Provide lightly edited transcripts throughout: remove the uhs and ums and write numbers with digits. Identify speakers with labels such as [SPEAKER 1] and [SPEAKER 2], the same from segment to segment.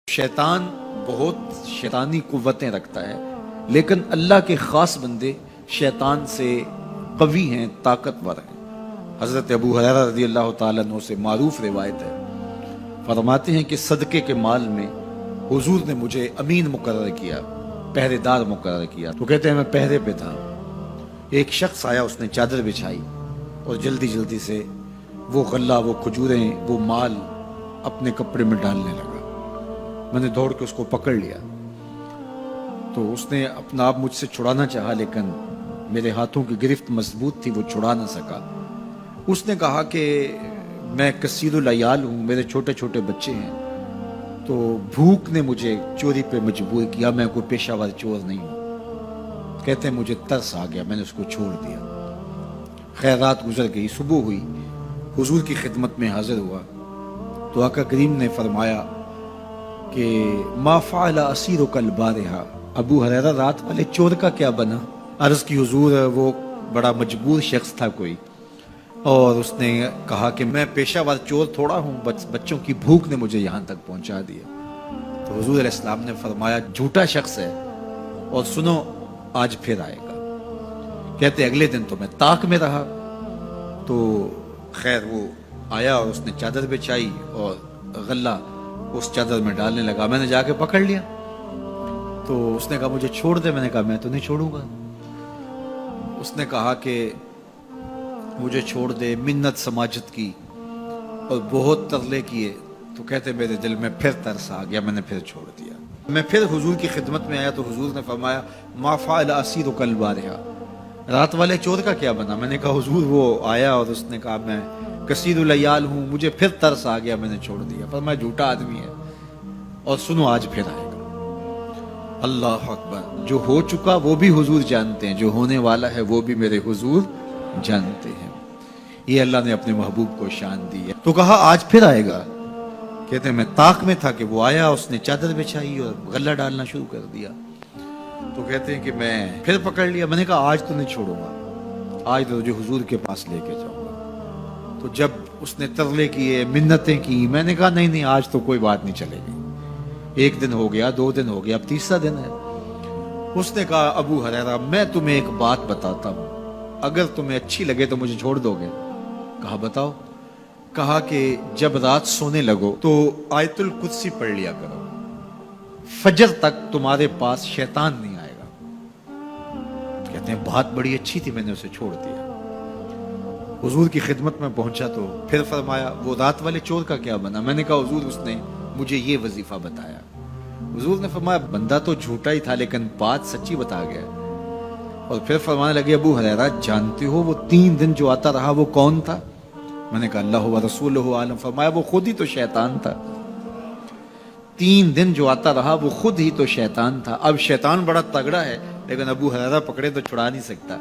[SPEAKER 1] شیطان بہت شیطانی قوتیں رکھتا ہے، لیکن اللہ کے خاص بندے شیطان سے قوی ہیں، طاقتور ہیں۔ حضرت ابو ہریرہ رضی اللہ تعالیٰ عنہ سے معروف روایت ہے، فرماتے ہیں کہ صدقے کے مال میں حضور نے مجھے امین مقرر کیا، پہرے دار مقرر کیا۔ تو کہتے ہیں میں پہرے پہ تھا، ایک شخص آیا، اس نے چادر بچھائی اور جلدی جلدی سے وہ غلہ، وہ کھجوریں، وہ مال اپنے کپڑے میں ڈالنے لگا۔ میں نے دوڑ کے اس کو پکڑ لیا، تو اس نے اپنا آپ مجھ سے چھڑانا چاہا، لیکن میرے ہاتھوں کی گرفت مضبوط تھی، وہ چھڑا نہ سکا۔ اس نے کہا کہ میں کثیر العیال ہوں، میرے چھوٹے چھوٹے بچے ہیں، تو بھوک نے مجھے چوری پہ مجبور کیا، میں کوئی پیشہ ور چور نہیں ہوں۔ کہتے ہیں مجھے ترس آ گیا، میں نے اس کو چھوڑ دیا۔ خیر رات گزر گئی، صبح ہوئی، حضور کی خدمت میں حاضر ہوا تو آقا کریم نے فرمایا کہ ما فعل اسیرک البارحہ، ابو ہریرہ رات والے چور کا کیا بنا؟ عرض کی حضور وہ بڑا مجبور شخص تھا کوئی، اور اس نے کہا کہ میں پیشہ ور چور تھوڑا ہوں، بچوں کی بھوک نے مجھے یہاں تک پہنچا دیا۔ تو حضور علیہ السلام نے فرمایا جھوٹا شخص ہے، اور سنو آج پھر آئے گا۔ کہتے اگلے دن تو میں طاق میں رہا، تو خیر وہ آیا اور اس نے چادر بچھائی اور غلہ اس چادر میں ڈالنے لگا۔ میں نے جا کے پکڑ لیا، تو اس نے کہا مجھے چھوڑ دے۔ میں نے کہا میں تو نہیں چھوڑوں گا۔ اس نے کہا کہ مجھے چھوڑ دے، منت سماجت کی اور بہت ترلے کیے۔ تو کہتے میرے دل میں پھر ترس آ گیا، میں نے پھر چھوڑ دیا۔ میں پھر حضور کی خدمت میں آیا تو حضور نے فرمایا ما فعل اسیرک البارحہ، رات والے چور کا کیا بنا؟ میں نے کہا حضور وہ آیا اور اس نے کہا میں کثیر العیال ہوں، مجھے پھر ترس آ گیا، میں نے چھوڑ دیا۔ پر میں جھوٹا آدمی ہے، اور سنو آج پھر آئے گا۔ اللہ اکبر! جو ہو چکا وہ بھی حضور جانتے ہیں، جو ہونے والا ہے وہ بھی میرے حضور جانتے ہیں۔ یہ اللہ نے اپنے محبوب کو شان دی ہے۔ تو کہا آج پھر آئے گا۔ کہتے ہیں میں طاق میں تھا کہ وہ آیا، اس نے چادر بچھائی اور غلہ ڈالنا شروع کر دیا۔ تو کہتے ہیں کہ میں پھر پکڑ لیا۔ میں نے کہا آج تو نہیں چھوڑوں گا، آج تو جو حضور کے پاس لے کے جاؤں گا۔ تو جب اس نے ترلے کیے، منتیں کی، میں نے کہا نہیں نہیں آج تو کوئی بات نہیں چلے گی۔ ایک دن ہو گیا، 2 دن ہو گیا، اب تیسرا دن ہے۔ اس نے کہا ابو ہریرہ میں تمہیں ایک بات بتاتا ہوں، اگر تمہیں اچھی لگے تو مجھے چھوڑ دو گے؟ کہا بتاؤ۔ کہا کہ جب رات سونے لگو تو آیت الکرسی پڑھ لیا کرو، فجر تک تمہارے پاس شیطان نہیں آئے گا۔ کہتے ہیں بات بڑی اچھی تھی، میں نے اسے چھوڑ دیا۔ حضور کی خدمت میں پہنچا تو پھر فرمایا وہ رات والے چور کا کیا بنا؟ میں نے کہا حضور اس نے مجھے یہ وظیفہ بتایا۔ حضور نے فرمایا بندہ تو جھوٹا ہی تھا لیکن بات سچی بتا گیا۔ اور پھر فرمانے لگے ابو ہریرہ جانتے ہو وہ 3 دن جو آتا رہا وہ کون تھا؟ میں نے کہا اللہ و رسولہ عالم۔ فرمایا وہ خود ہی تو شیطان تھا۔ 3 دن جو آتا رہا وہ خود ہی تو شیطان تھا۔ اب شیطان بڑا تگڑا ہے، لیکن ابو ہریرہ پکڑے تو چھڑا نہیں سکتا۔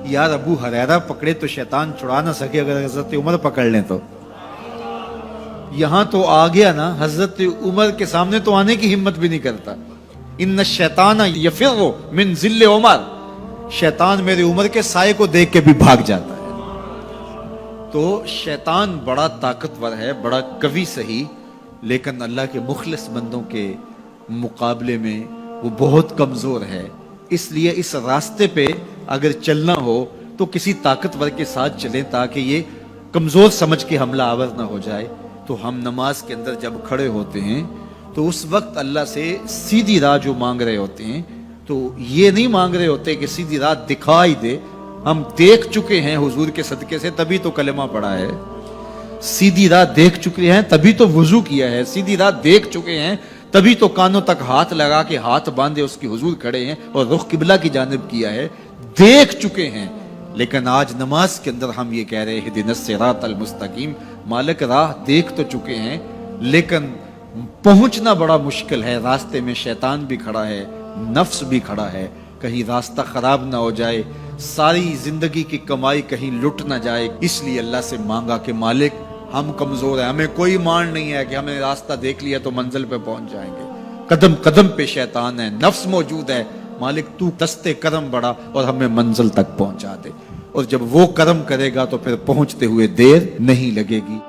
[SPEAKER 1] یار ابو ہریرہ پکڑے تو شیطان چھڑا نہ سکے، اگر حضرت عمر پکڑ لیں تو یہاں تو آ گیا نا، حضرت عمر کے سامنے تو آنے کی ہمت بھی نہیں کرتا۔ ان الشیطان یفر من ظل عمر، شیطان میرے عمر کے سائے کو دیکھ کے بھی بھاگ جاتا ہے۔ تو شیطان بڑا طاقتور ہے، بڑا قوی صحیح، لیکن اللہ کے مخلص بندوں کے مقابلے میں وہ بہت کمزور ہے۔ اس لیے اس راستے پہ اگر چلنا ہو تو کسی طاقتور کے ساتھ چلیں تاکہ یہ کمزور سمجھ کے حملہ آور نہ ہو جائے۔ تو ہم نماز کے اندر جب کھڑے ہوتے ہیں تو اس وقت اللہ سے سیدھی راہ جو مانگ رہے ہوتے ہیں، تو یہ نہیں مانگ رہے ہوتے کہ سیدھی راہ دکھائی دے۔ ہم دیکھ چکے ہیں حضور کے صدقے سے، تبھی تو کلمہ پڑھا ہے۔ سیدھی راہ دیکھ چکے ہیں تبھی تو وضو کیا ہے۔ سیدھی راہ دیکھ چکے ہیں تبھی تو کانوں تک ہاتھ لگا کے ہاتھ باندھے اس کی حضور کھڑے ہیں اور رخ قبلہ کی جانب کیا ہے۔ دیکھ چکے ہیں، لیکن آج نماز کے اندر ہم یہ کہہ رہے ہیں اہدنا الصراط المستقیم، مالک راہ دیکھ تو چکے ہیں لیکن پہنچنا بڑا مشکل ہے۔ راستے میں شیطان بھی کھڑا ہے، نفس بھی کھڑا ہے، کہیں راستہ خراب نہ ہو جائے، ساری زندگی کی کمائی کہیں لٹ نہ جائے۔ اس لیے اللہ سے مانگا کہ مالک ہم کمزور ہیں، ہمیں کوئی مان نہیں ہے کہ ہمیں راستہ دیکھ لیا تو منزل پہ پہنچ جائیں گے۔ قدم قدم پہ شیطان ہے، نفس موجود ہے، مالک تو دستے کرم بڑھا اور ہمیں منزل تک پہنچا دے۔ اور جب وہ کرم کرے گا تو پھر پہنچتے ہوئے دیر نہیں لگے گی۔